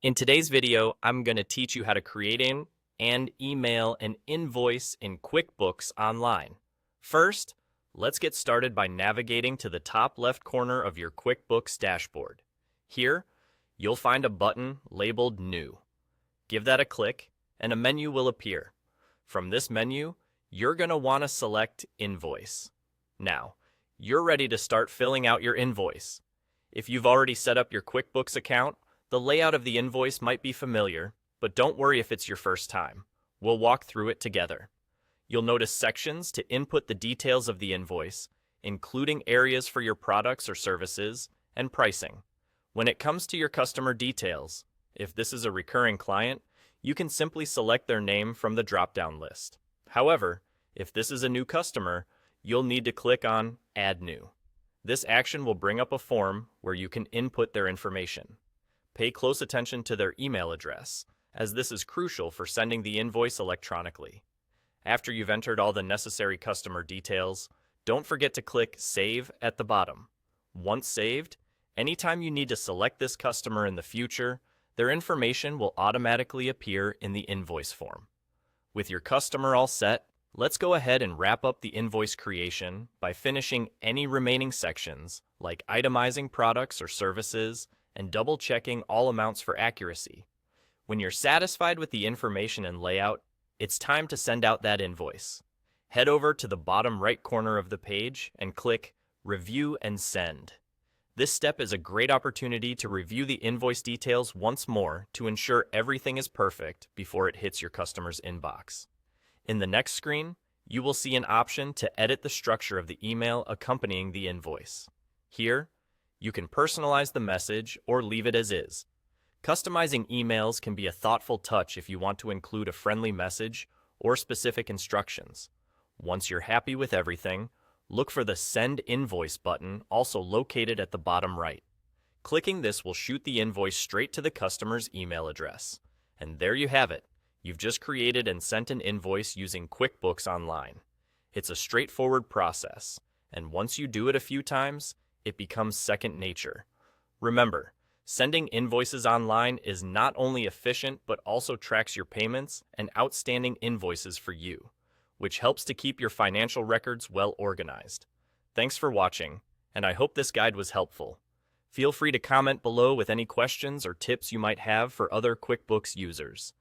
In today's video, I'm going to teach you how to create and email an invoice in QuickBooks online. First, let's get started by navigating to the top left corner of your QuickBooks dashboard. Here, you'll find a button labeled New. Give that a click, and a menu will appear. From this menu, you're going to want to select Invoice. Now, you're ready to start filling out your invoice. If you've already set up your QuickBooks account, the layout of the invoice might be familiar, but don't worry if it's your first time. We'll walk through it together. You'll notice sections to input the details of the invoice, including areas for your products or services, and pricing. When it comes to your customer details, if this is a recurring client, you can simply select their name from the drop-down list. However, if this is a new customer, you'll need to click on Add New. This action will bring up a form where you can input their information. Pay close attention to their email address, as this is crucial for sending the invoice electronically. After you've entered all the necessary customer details, don't forget to click Save at the bottom. Once saved, anytime you need to select this customer in the future, their information will automatically appear in the invoice form. With your customer all set, let's go ahead and wrap up the invoice creation by finishing any remaining sections, like itemizing products or services, and double-checking all amounts for accuracy. When you're satisfied with the information and layout, it's time to send out that invoice. Head over to the bottom right corner of the page and click Review and Send. This step is a great opportunity to review the invoice details once more to ensure everything is perfect before it hits your customer's inbox. In the next screen, you will see an option to edit the structure of the email accompanying the invoice. Here, you can personalize the message or leave it as is. Customizing emails can be a thoughtful touch if you want to include a friendly message or specific instructions. Once you're happy with everything, look for the Send Invoice button, also located at the bottom right. Clicking this will shoot the invoice straight to the customer's email address. And there you have it. You've just created and sent an invoice using QuickBooks Online. It's a straightforward process, and once you do it a few times, it becomes second nature. Remember, sending invoices online is not only efficient but also tracks your payments and outstanding invoices for you, which helps to keep your financial records well organized. Thanks for watching, and I hope this guide was helpful. Feel free to comment below with any questions or tips you might have for other QuickBooks users.